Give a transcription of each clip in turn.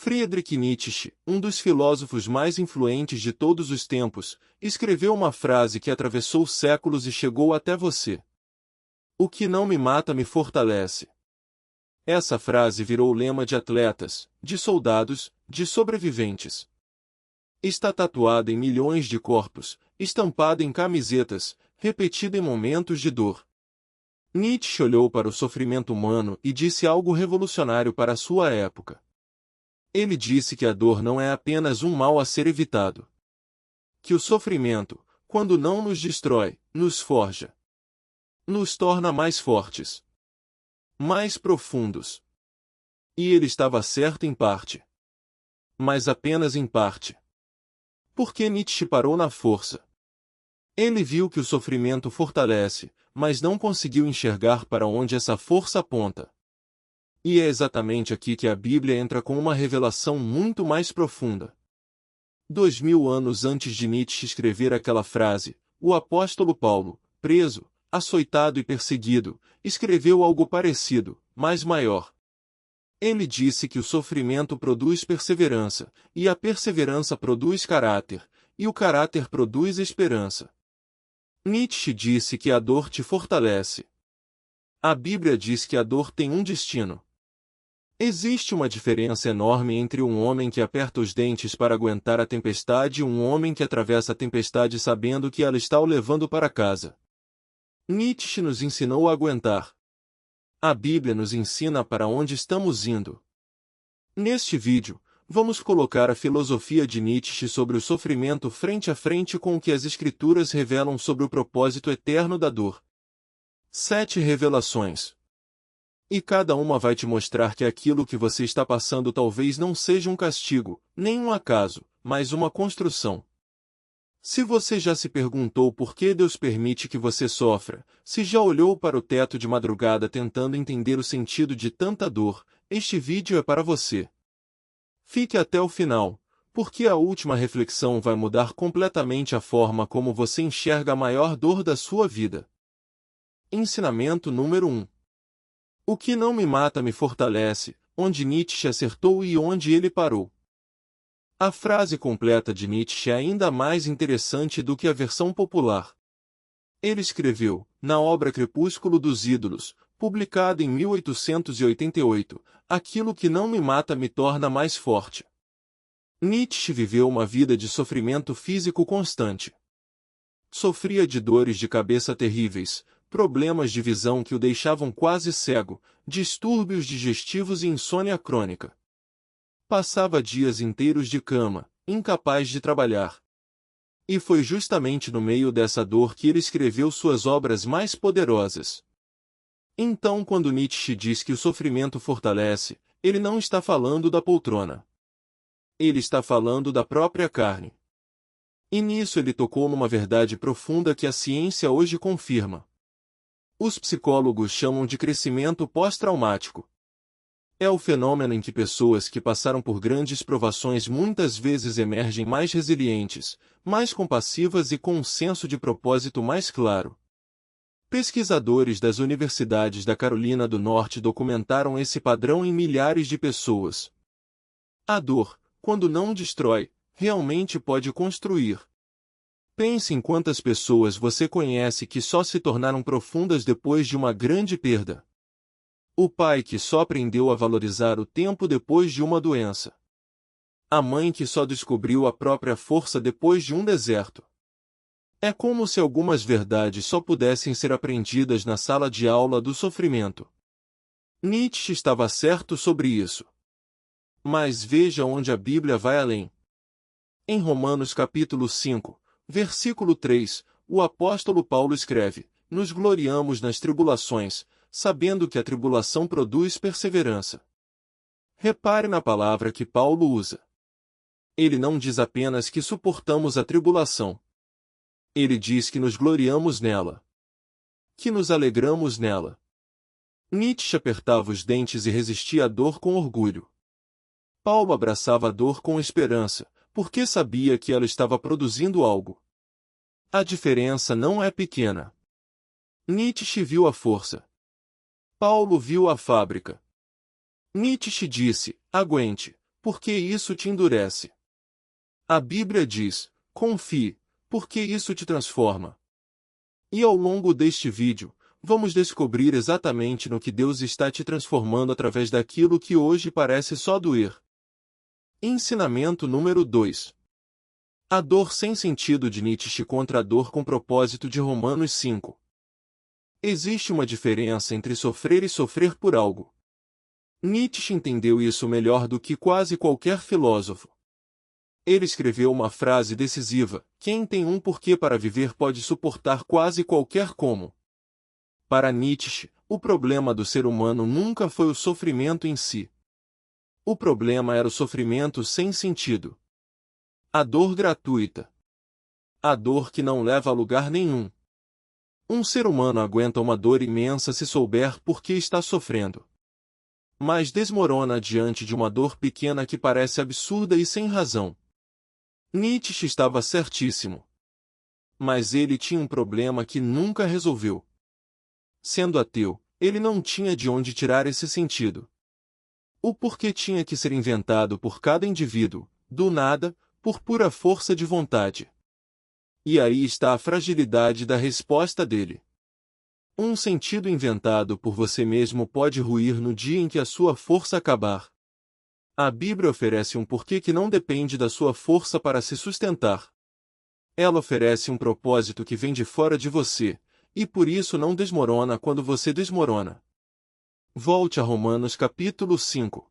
Friedrich Nietzsche, um dos filósofos mais influentes de todos os tempos, escreveu uma frase que atravessou séculos e chegou até você. O que não me mata me fortalece. Essa frase virou lema de atletas, de soldados, de sobreviventes. Está tatuada em milhões de corpos, estampada em camisetas, repetida em momentos de dor. Nietzsche olhou para o sofrimento humano e disse algo revolucionário para a sua época. Ele disse que a dor não é apenas um mal a ser evitado. Que o sofrimento, quando não nos destrói, nos forja. Nos torna mais fortes. Mais profundos. E ele estava certo em parte. Mas apenas em parte. Porque Nietzsche parou na força. Ele viu que o sofrimento fortalece, mas não conseguiu enxergar para onde essa força aponta. E é exatamente aqui que a Bíblia entra com uma revelação muito mais profunda. 2000 anos antes de Nietzsche escrever aquela frase, o apóstolo Paulo, preso, açoitado e perseguido, escreveu algo parecido, mas maior. Ele disse que o sofrimento produz perseverança, e a perseverança produz caráter, e o caráter produz esperança. Nietzsche disse que a dor te fortalece. A Bíblia diz que a dor tem um destino. Existe uma diferença enorme entre um homem que aperta os dentes para aguentar a tempestade e um homem que atravessa a tempestade sabendo que ela está o levando para casa. Nietzsche nos ensinou a aguentar. A Bíblia nos ensina para onde estamos indo. Neste vídeo, vamos colocar a filosofia de Nietzsche sobre o sofrimento frente a frente com o que as Escrituras revelam sobre o propósito eterno da dor. 7 revelações. E cada uma vai te mostrar que aquilo que você está passando talvez não seja um castigo, nem um acaso, mas uma construção. Se você já se perguntou por que Deus permite que você sofra, se já olhou para o teto de madrugada tentando entender o sentido de tanta dor, este vídeo é para você. Fique até o final, porque a última reflexão vai mudar completamente a forma como você enxerga a maior dor da sua vida. Ensinamento número 1. O que não me mata me fortalece, onde Nietzsche acertou e onde ele parou. A frase completa de Nietzsche é ainda mais interessante do que a versão popular. Ele escreveu, na obra Crepúsculo dos Ídolos, publicada em 1888, aquilo que não me mata me torna mais forte. Nietzsche viveu uma vida de sofrimento físico constante. Sofria de dores de cabeça terríveis, problemas de visão que o deixavam quase cego, distúrbios digestivos e insônia crônica. Passava dias inteiros de cama, incapaz de trabalhar. E foi justamente no meio dessa dor que ele escreveu suas obras mais poderosas. Então, quando Nietzsche diz que o sofrimento fortalece, ele não está falando da poltrona. Ele está falando da própria carne. E nisso ele tocou numa verdade profunda que a ciência hoje confirma. Os psicólogos chamam de crescimento pós-traumático. É o fenômeno em que pessoas que passaram por grandes provações muitas vezes emergem mais resilientes, mais compassivas e com um senso de propósito mais claro. Pesquisadores das universidades da Carolina do Norte documentaram esse padrão em milhares de pessoas. A dor, quando não destrói, realmente pode construir. Pense em quantas pessoas você conhece que só se tornaram profundas depois de uma grande perda. O pai que só aprendeu a valorizar o tempo depois de uma doença. A mãe que só descobriu a própria força depois de um deserto. É como se algumas verdades só pudessem ser aprendidas na sala de aula do sofrimento. Nietzsche estava certo sobre isso. Mas veja onde a Bíblia vai além. Em Romanos capítulo 5, versículo 3, o apóstolo Paulo escreve: nos gloriamos nas tribulações, sabendo que a tribulação produz perseverança. Repare na palavra que Paulo usa. Ele não diz apenas que suportamos a tribulação. Ele diz que nos gloriamos nela. Que nos alegramos nela. Nietzsche apertava os dentes e resistia à dor com orgulho. Paulo abraçava a dor com esperança, porque sabia que ela estava produzindo algo. A diferença não é pequena. Nietzsche viu a força. Paulo viu a fábrica. Nietzsche disse: aguente, porque isso te endurece. A Bíblia diz, confie, porque isso te transforma. E ao longo deste vídeo, vamos descobrir exatamente no que Deus está te transformando através daquilo que hoje parece só doer. Ensinamento número 2. A dor sem sentido de Nietzsche contra a dor com propósito de Romanos 5. Existe uma diferença entre sofrer e sofrer por algo. Nietzsche entendeu isso melhor do que quase qualquer filósofo. Ele escreveu uma frase decisiva: quem tem um porquê para viver pode suportar quase qualquer como. Para Nietzsche, o problema do ser humano nunca foi o sofrimento em si. O problema era o sofrimento sem sentido. A dor gratuita. A dor que não leva a lugar nenhum. Um ser humano aguenta uma dor imensa se souber por que está sofrendo. Mas desmorona diante de uma dor pequena que parece absurda e sem razão. Nietzsche estava certíssimo. Mas ele tinha um problema que nunca resolveu. Sendo ateu, ele não tinha de onde tirar esse sentido. O porquê tinha que ser inventado por cada indivíduo, do nada, por pura força de vontade. E aí está a fragilidade da resposta dele. Um sentido inventado por você mesmo pode ruir no dia em que a sua força acabar. A Bíblia oferece um porquê que não depende da sua força para se sustentar. Ela oferece um propósito que vem de fora de você, e por isso não desmorona quando você desmorona. Volte a Romanos capítulo 5.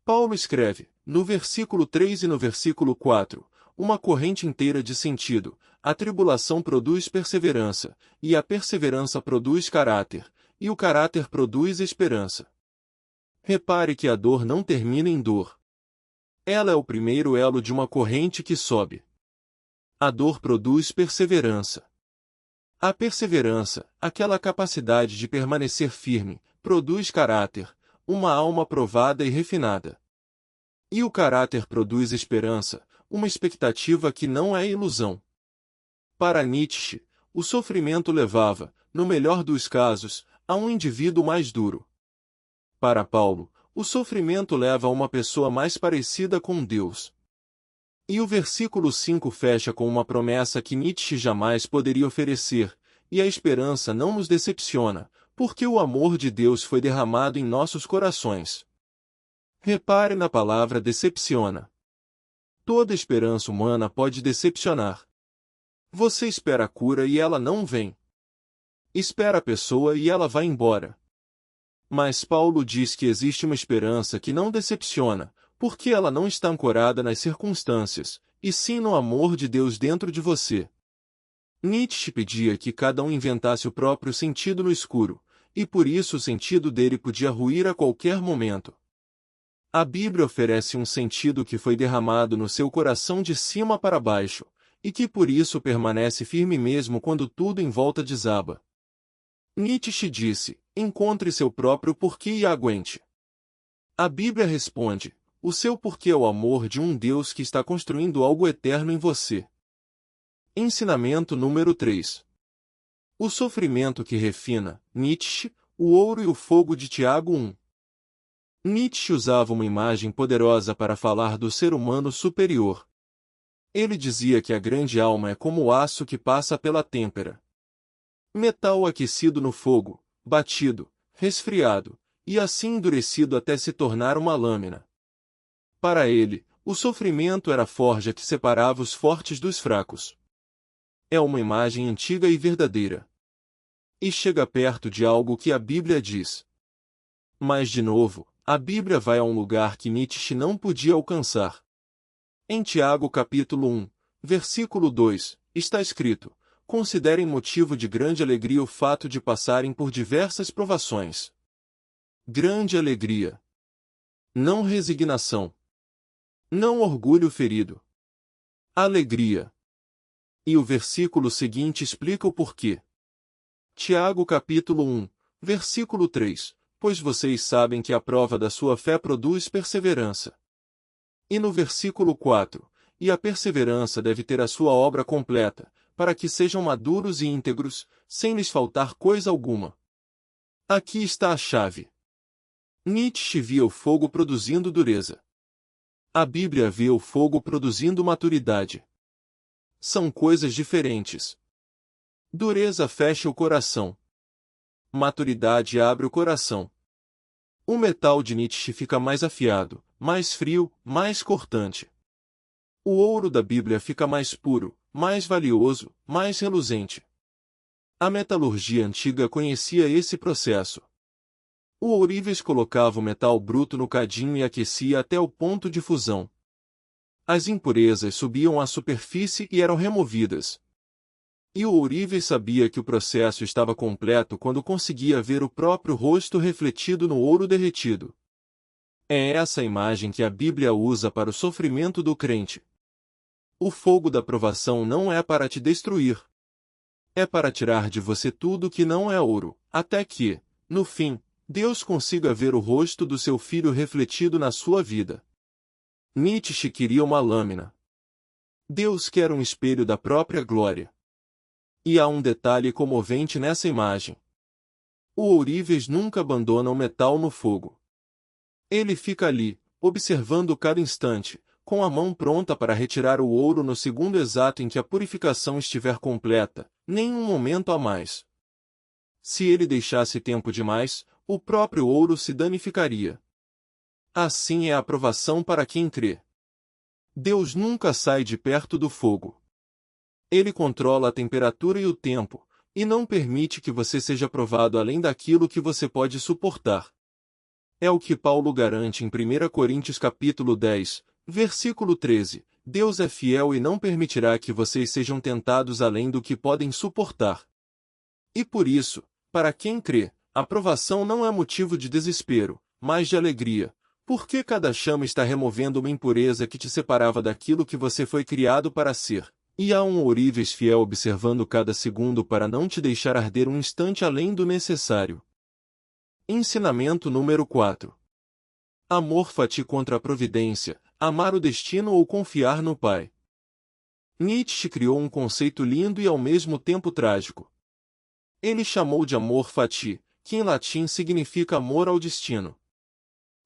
Paulo escreve, no versículo 3 e no versículo 4, uma corrente inteira de sentido: a tribulação produz perseverança, e a perseverança produz caráter, e o caráter produz esperança. Repare que a dor não termina em dor. Ela é o primeiro elo de uma corrente que sobe. A dor produz perseverança. A perseverança, aquela capacidade de permanecer firme, produz caráter, uma alma provada e refinada. E o caráter produz esperança, uma expectativa que não é ilusão. Para Nietzsche, o sofrimento levava, no melhor dos casos, a um indivíduo mais duro. Para Paulo, o sofrimento leva a uma pessoa mais parecida com Deus. E o versículo 5 fecha com uma promessa que Nietzsche jamais poderia oferecer: e a esperança não nos decepciona, porque o amor de Deus foi derramado em nossos corações. Repare na palavra decepciona. Toda esperança humana pode decepcionar. Você espera a cura e ela não vem. Espera a pessoa e ela vai embora. Mas Paulo diz que existe uma esperança que não decepciona, porque ela não está ancorada nas circunstâncias, e sim no amor de Deus dentro de você. Nietzsche pedia que cada um inventasse o próprio sentido no escuro, e por isso o sentido dele podia ruir a qualquer momento. A Bíblia oferece um sentido que foi derramado no seu coração de cima para baixo, e que por isso permanece firme mesmo quando tudo em volta desaba. Nietzsche disse: encontre seu próprio porquê e aguente. A Bíblia responde: o seu porquê é o amor de um Deus que está construindo algo eterno em você. Ensinamento número 3. O sofrimento que refina, Nietzsche, o ouro e o fogo de Tiago 1. Nietzsche usava uma imagem poderosa para falar do ser humano superior. Ele dizia que a grande alma é como o aço que passa pela têmpera. Metal aquecido no fogo, batido, resfriado, e assim endurecido até se tornar uma lâmina. Para ele, o sofrimento era a forja que separava os fortes dos fracos. É uma imagem antiga e verdadeira. E chega perto de algo que a Bíblia diz. Mas de novo, a Bíblia vai a um lugar que Nietzsche não podia alcançar. Em Tiago capítulo 1, versículo 2, está escrito: considerem motivo de grande alegria o fato de passarem por diversas provações. Grande alegria. Não resignação. Não orgulho ferido. Alegria. E o versículo seguinte explica o porquê. Tiago capítulo 1, versículo 3, pois vocês sabem que a prova da sua fé produz perseverança. E no versículo 4, e a perseverança deve ter a sua obra completa, para que sejam maduros e íntegros, sem lhes faltar coisa alguma. Aqui está a chave. Nietzsche via o fogo produzindo dureza. A Bíblia vê o fogo produzindo maturidade. São coisas diferentes. Dureza fecha o coração. Maturidade abre o coração. O metal de Nietzsche fica mais afiado, mais frio, mais cortante. O ouro da Bíblia fica mais puro, mais valioso, mais reluzente. A metalurgia antiga conhecia esse processo. O ourives colocava o metal bruto no cadinho e aquecia até o ponto de fusão. As impurezas subiam à superfície e eram removidas. E o ourives sabia que o processo estava completo quando conseguia ver o próprio rosto refletido no ouro derretido. É essa imagem que a Bíblia usa para o sofrimento do crente. O fogo da provação não é para te destruir. É para tirar de você tudo que não é ouro, até que, no fim, Deus consiga ver o rosto do seu filho refletido na sua vida. Nietzsche queria uma lâmina. Deus quer um espelho da própria glória. E há um detalhe comovente nessa imagem. O ourives nunca abandona o metal no fogo. Ele fica ali, observando cada instante, com a mão pronta para retirar o ouro no segundo exato em que a purificação estiver completa, nem um momento a mais. Se ele deixasse tempo demais, o próprio ouro se danificaria. Assim é a provação para quem crê. Deus nunca sai de perto do fogo. Ele controla a temperatura e o tempo, e não permite que você seja provado além daquilo que você pode suportar. É o que Paulo garante em 1 Coríntios capítulo 10, versículo 13. Deus é fiel e não permitirá que vocês sejam tentados além do que podem suportar. E por isso, para quem crê, a provação não é motivo de desespero, mas de alegria, porque cada chama está removendo uma impureza que te separava daquilo que você foi criado para ser. E há um ourives fiel observando cada segundo para não te deixar arder um instante além do necessário. Ensinamento número 4. Amor fati contra a providência, amar o destino ou confiar no Pai. Nietzsche criou um conceito lindo e ao mesmo tempo trágico. Ele chamou de amor fati, que em latim significa amor ao destino.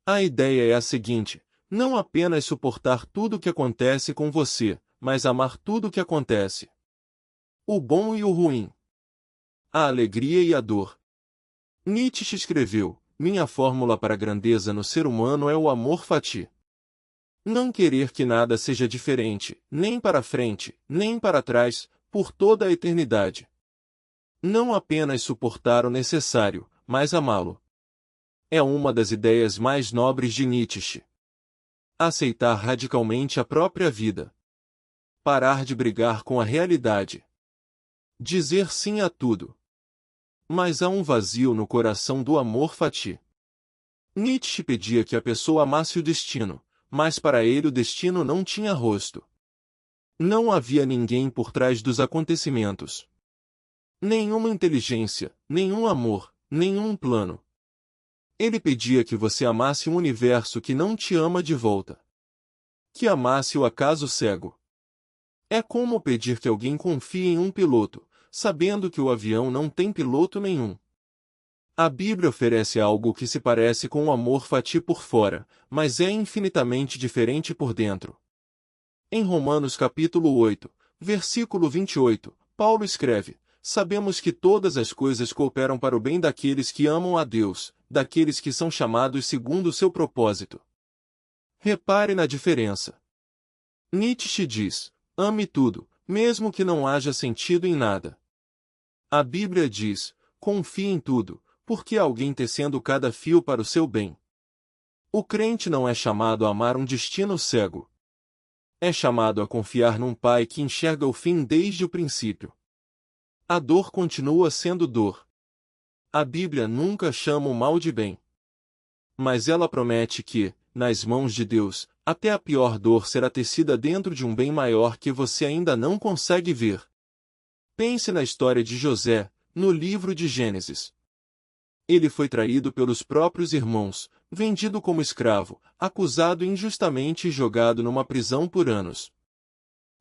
A ideia é a seguinte: não apenas suportar tudo o que acontece com você, mas amar tudo o que acontece. O bom e o ruim. A alegria e a dor. Nietzsche escreveu: minha fórmula para a grandeza no ser humano é o amor fati. Não querer que nada seja diferente, nem para frente, nem para trás, por toda a eternidade. Não apenas suportar o necessário, mas amá-lo. É uma das ideias mais nobres de Nietzsche. Aceitar radicalmente a própria vida. Parar de brigar com a realidade. Dizer sim a tudo. Mas há um vazio no coração do amor fati. Nietzsche pedia que a pessoa amasse o destino, mas para ele o destino não tinha rosto. Não havia ninguém por trás dos acontecimentos. Nenhuma inteligência, nenhum amor, nenhum plano. Ele pedia que você amasse um universo que não te ama de volta. Que amasse o acaso cego. É como pedir que alguém confie em um piloto, sabendo que o avião não tem piloto nenhum. A Bíblia oferece algo que se parece com o amor fati por fora, mas é infinitamente diferente por dentro. Em Romanos capítulo 8, versículo 28, Paulo escreve: sabemos que todas as coisas cooperam para o bem daqueles que amam a Deus, daqueles que são chamados segundo o seu propósito. Repare na diferença. Nietzsche diz: ame tudo, mesmo que não haja sentido em nada. A Bíblia diz: confie em tudo, porque alguém tecendo cada fio para o seu bem. O crente não é chamado a amar um destino cego. É chamado a confiar num Pai que enxerga o fim desde o princípio. A dor continua sendo dor. A Bíblia nunca chama o mal de bem. Mas ela promete que, nas mãos de Deus, até a pior dor será tecida dentro de um bem maior que você ainda não consegue ver. Pense na história de José, no livro de Gênesis. Ele foi traído pelos próprios irmãos, vendido como escravo, acusado injustamente e jogado numa prisão por anos.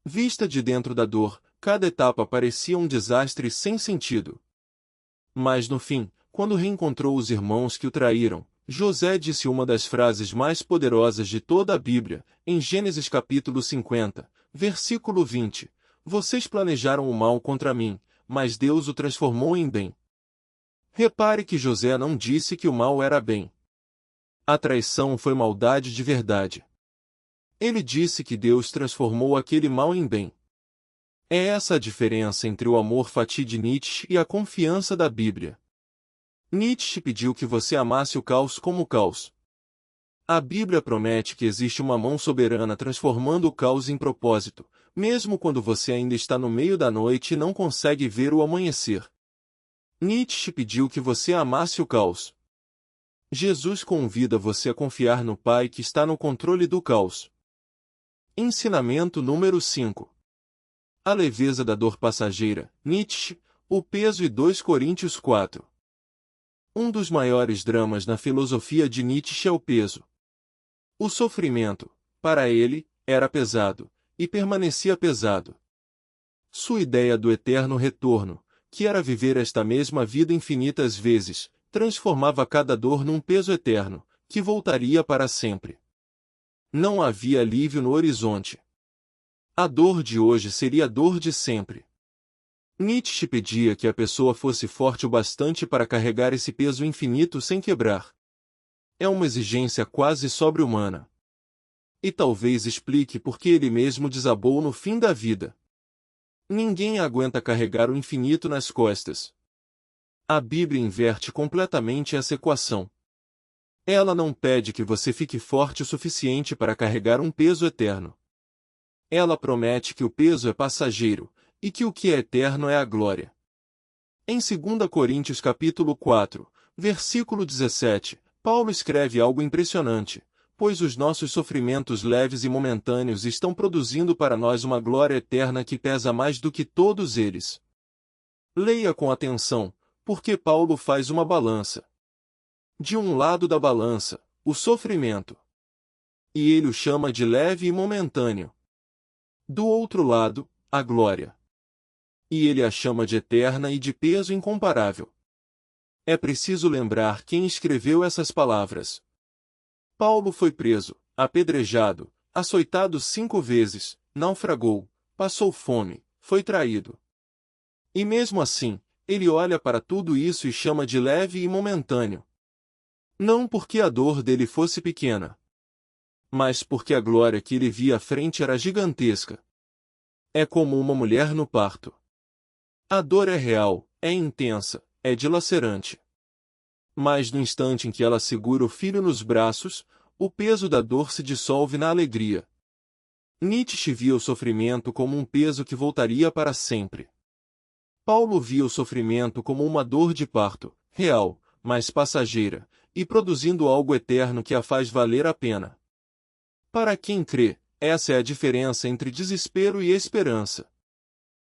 Vista de dentro da dor, cada etapa parecia um desastre sem sentido. Mas no fim, quando reencontrou os irmãos que o traíram, José disse uma das frases mais poderosas de toda a Bíblia, em Gênesis capítulo 50, versículo 20. Vocês planejaram o mal contra mim, mas Deus o transformou em bem. Repare que José não disse que o mal era bem. A traição foi maldade de verdade. Ele disse que Deus transformou aquele mal em bem. É essa a diferença entre o amor fati de Nietzsche e a confiança da Bíblia. Nietzsche pediu que você amasse o caos como o caos. A Bíblia promete que existe uma mão soberana transformando o caos em propósito, mesmo quando você ainda está no meio da noite e não consegue ver o amanhecer. Nietzsche pediu que você amasse o caos. Jesus convida você a confiar no Pai que está no controle do caos. Ensinamento número 5. A leveza da dor passageira, Nietzsche, o peso e 2 Coríntios 4. Um dos maiores dramas na filosofia de Nietzsche é o peso. O sofrimento, para ele, era pesado, e permanecia pesado. Sua ideia do eterno retorno, que era viver esta mesma vida infinitas vezes, transformava cada dor num peso eterno, que voltaria para sempre. Não havia alívio no horizonte. A dor de hoje seria a dor de sempre. Nietzsche pedia que a pessoa fosse forte o bastante para carregar esse peso infinito sem quebrar. É uma exigência quase sobre-humana. E talvez explique por que ele mesmo desabou no fim da vida. Ninguém aguenta carregar o infinito nas costas. A Bíblia inverte completamente essa equação. Ela não pede que você fique forte o suficiente para carregar um peso eterno. Ela promete que o peso é passageiro, e que o que é eterno é a glória. Em 2 Coríntios capítulo 4, versículo 17, Paulo escreve algo impressionante, pois os nossos sofrimentos leves e momentâneos estão produzindo para nós uma glória eterna que pesa mais do que todos eles. Leia com atenção, porque Paulo faz uma balança. De um lado da balança, o sofrimento. E ele o chama de leve e momentâneo. Do outro lado, a glória. E ele a chama de eterna e de peso incomparável. É preciso lembrar quem escreveu essas palavras. Paulo foi preso, apedrejado, açoitado 5 vezes, naufragou, passou fome, foi traído. E mesmo assim, ele olha para tudo isso e chama de leve e momentâneo. Não porque a dor dele fosse pequena, mas porque a glória que ele via à frente era gigantesca. É como uma mulher no parto. A dor é real, é intensa, é dilacerante. Mas no instante em que ela segura o filho nos braços, o peso da dor se dissolve na alegria. Nietzsche via o sofrimento como um peso que voltaria para sempre. Paulo via o sofrimento como uma dor de parto, real, mas passageira, e produzindo algo eterno que a faz valer a pena. Para quem crê, essa é a diferença entre desespero e esperança.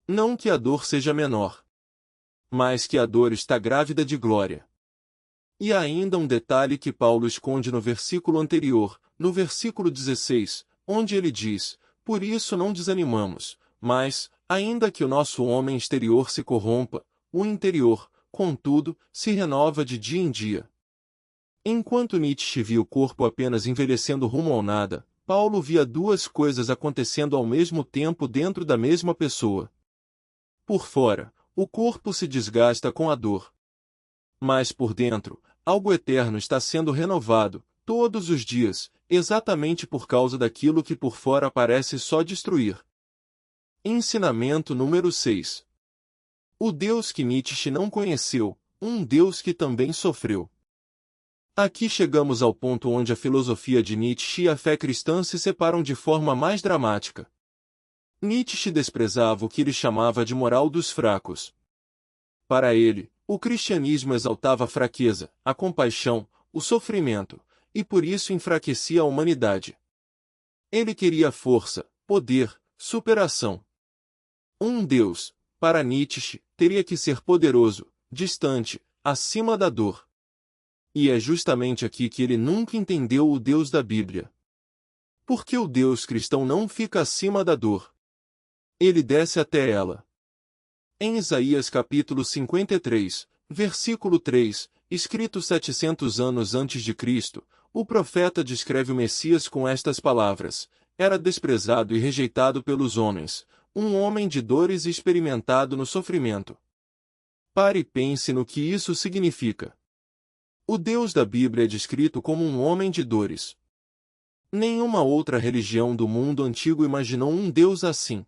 Não que a dor seja menor, mas que a dor está grávida de glória. E há ainda um detalhe que Paulo esconde no versículo anterior, no versículo 16, onde ele diz: por isso não desanimamos, mas, ainda que o nosso homem exterior se corrompa, o interior, contudo, se renova de dia em dia. Enquanto Nietzsche via o corpo apenas envelhecendo rumo ao nada, Paulo via duas coisas acontecendo ao mesmo tempo dentro da mesma pessoa. Por fora, o corpo se desgasta com a dor. Mas por dentro, algo eterno está sendo renovado, todos os dias, exatamente por causa daquilo que por fora parece só destruir. Ensinamento número 6. O Deus que Nietzsche não conheceu, um Deus que também sofreu. Aqui chegamos ao ponto onde a filosofia de Nietzsche e a fé cristã se separam de forma mais dramática. Nietzsche desprezava o que ele chamava de moral dos fracos. Para ele, o cristianismo exaltava a fraqueza, a compaixão, o sofrimento, e por isso enfraquecia a humanidade. Ele queria força, poder, superação. Um Deus, para Nietzsche, teria que ser poderoso, distante, acima da dor. E é justamente aqui que ele nunca entendeu o Deus da Bíblia. Porque o Deus cristão não fica acima da dor. Ele desce até ela. Em Isaías capítulo 53, versículo 3, escrito 700 anos antes de Cristo, o profeta descreve o Messias com estas palavras: era desprezado e rejeitado pelos homens, um homem de dores e experimentado no sofrimento. Pare e pense no que isso significa. O Deus da Bíblia é descrito como um homem de dores. Nenhuma outra religião do mundo antigo imaginou um Deus assim.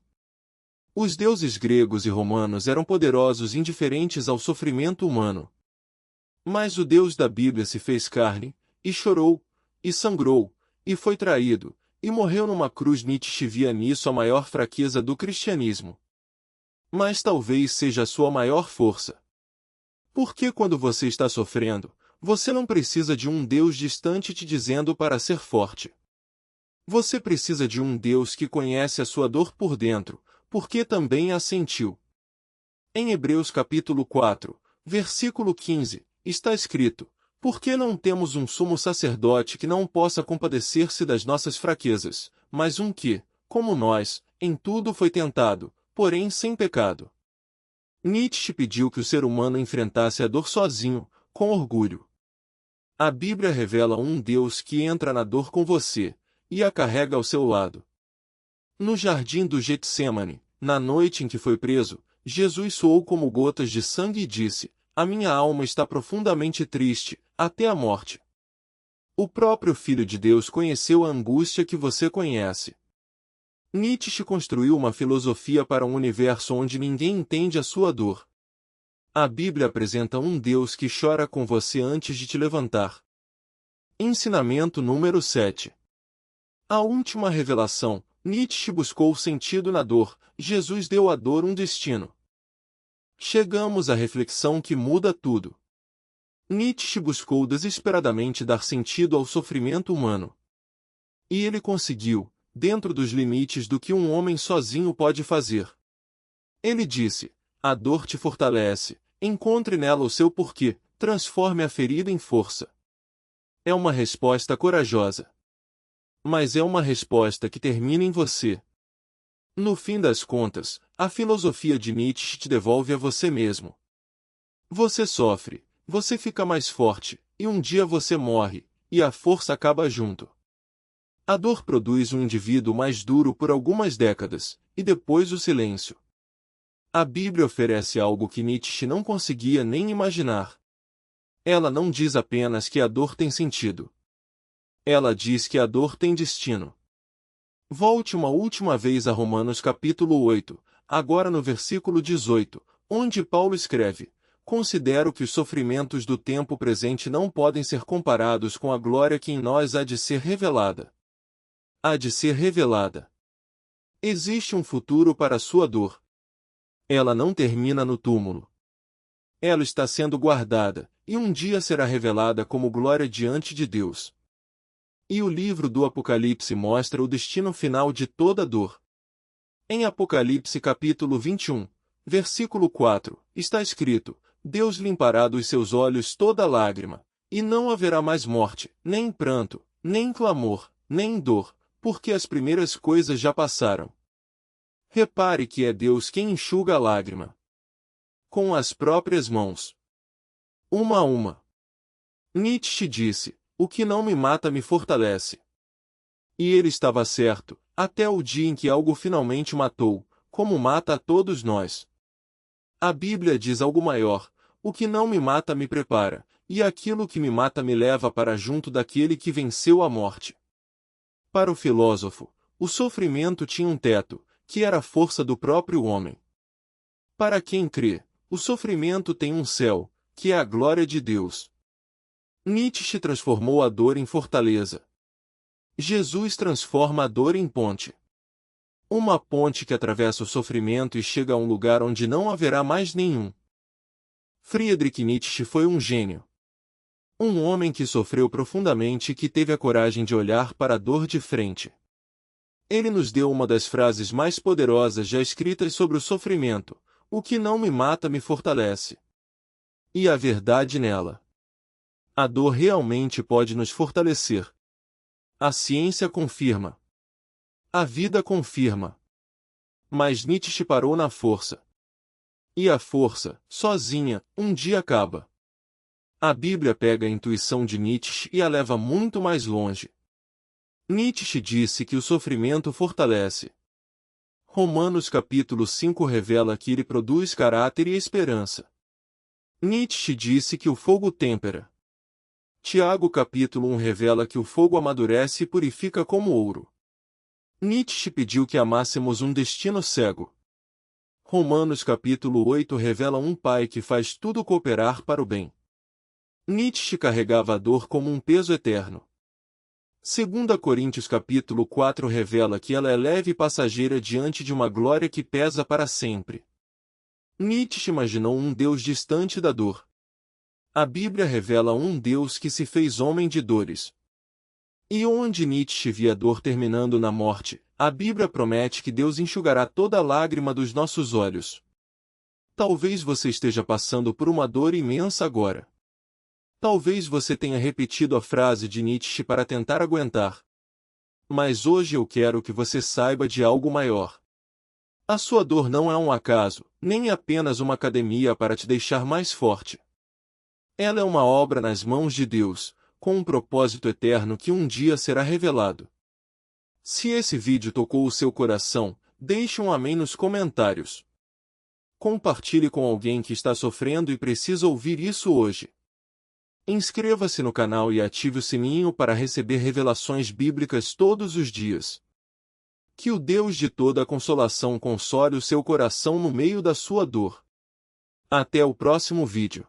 Os deuses gregos e romanos eram poderosos indiferentes ao sofrimento humano. Mas o Deus da Bíblia se fez carne, e chorou, e sangrou, e foi traído, e morreu numa cruz. Nietzsche via nisso a maior fraqueza do cristianismo. Mas talvez seja a sua maior força. Porque quando você está sofrendo, você não precisa de um Deus distante te dizendo para ser forte. Você precisa de um Deus que conhece a sua dor por dentro, porque também a sentiu. Em Hebreus capítulo 4, versículo 15, está escrito: porque não temos um sumo sacerdote que não possa compadecer-se das nossas fraquezas, mas um que, como nós, em tudo foi tentado, porém sem pecado. Nietzsche pediu que o ser humano enfrentasse a dor sozinho, com orgulho. A Bíblia revela um Deus que entra na dor com você, e a carrega ao seu lado. No jardim do Getsemane, na noite em que foi preso, Jesus soou como gotas de sangue e disse: a minha alma está profundamente triste, até a morte. O próprio Filho de Deus conheceu a angústia que você conhece. Nietzsche construiu uma filosofia para um universo onde ninguém entende a sua dor. A Bíblia apresenta um Deus que chora com você antes de te levantar. Ensinamento número 7. A última revelação. Nietzsche buscou sentido na dor, Jesus deu à dor um destino. Chegamos à reflexão que muda tudo. Nietzsche buscou desesperadamente dar sentido ao sofrimento humano. E ele conseguiu, dentro dos limites do que um homem sozinho pode fazer. Ele disse: a dor te fortalece, encontre nela o seu porquê, transforme a ferida em força. É uma resposta corajosa. Mas é uma resposta que termina em você. No fim das contas, a filosofia de Nietzsche te devolve a você mesmo. Você sofre, você fica mais forte, e um dia você morre, e a força acaba junto. A dor produz um indivíduo mais duro por algumas décadas, e depois o silêncio. A Bíblia oferece algo que Nietzsche não conseguia nem imaginar. Ela não diz apenas que a dor tem sentido. Ela diz que a dor tem destino. Volte uma última vez a Romanos capítulo 8, agora no versículo 18, onde Paulo escreve: considero que os sofrimentos do tempo presente não podem ser comparados com a glória que em nós há de ser revelada. Há de ser revelada. Existe um futuro para a sua dor. Ela não termina no túmulo. Ela está sendo guardada, e um dia será revelada como glória diante de Deus. E o livro do Apocalipse mostra o destino final de toda dor. Em Apocalipse capítulo 21, versículo 4, está escrito: Deus limpará dos seus olhos toda lágrima, e não haverá mais morte, nem pranto, nem clamor, nem dor, porque as primeiras coisas já passaram. Repare que é Deus quem enxuga a lágrima. Com as próprias mãos. Uma a uma. Nietzsche disse: o que não me mata me fortalece. E ele estava certo, até o dia em que algo finalmente matou, como mata a todos nós. A Bíblia diz algo maior: o que não me mata me prepara, e aquilo que me mata me leva para junto daquele que venceu a morte. Para o filósofo, o sofrimento tinha um teto, que era a força do próprio homem. Para quem crê, o sofrimento tem um céu, que é a glória de Deus. Nietzsche transformou a dor em fortaleza. Jesus transforma a dor em ponte. Uma ponte que atravessa o sofrimento e chega a um lugar onde não haverá mais nenhum. Friedrich Nietzsche foi um gênio. Um homem que sofreu profundamente e que teve a coragem de olhar para a dor de frente. Ele nos deu uma das frases mais poderosas já escritas sobre o sofrimento: o que não me mata me fortalece. E a verdade nela. A dor realmente pode nos fortalecer. A ciência confirma. A vida confirma. Mas Nietzsche parou na força. E a força, sozinha, um dia acaba. A Bíblia pega a intuição de Nietzsche e a leva muito mais longe. Nietzsche disse que o sofrimento fortalece. Romanos capítulo 5 revela que ele produz caráter e esperança. Nietzsche disse que o fogo tempera. Tiago capítulo 1 revela que o fogo amadurece e purifica como ouro. Nietzsche pediu que amássemos um destino cego. Romanos capítulo 8 revela um pai que faz tudo cooperar para o bem. Nietzsche carregava a dor como um peso eterno. 2 Coríntios capítulo 4 revela que ela é leve e passageira diante de uma glória que pesa para sempre. Nietzsche imaginou um Deus distante da dor. A Bíblia revela um Deus que se fez homem de dores. E onde Nietzsche via a dor terminando na morte, a Bíblia promete que Deus enxugará toda lágrima dos nossos olhos. Talvez você esteja passando por uma dor imensa agora. Talvez você tenha repetido a frase de Nietzsche para tentar aguentar. Mas hoje eu quero que você saiba de algo maior. A sua dor não é um acaso, nem apenas uma academia para te deixar mais forte. Ela é uma obra nas mãos de Deus, com um propósito eterno que um dia será revelado. Se esse vídeo tocou o seu coração, deixe um amém nos comentários. Compartilhe com alguém que está sofrendo e precisa ouvir isso hoje. Inscreva-se no canal e ative o sininho para receber revelações bíblicas todos os dias. Que o Deus de toda a consolação console o seu coração no meio da sua dor. Até o próximo vídeo.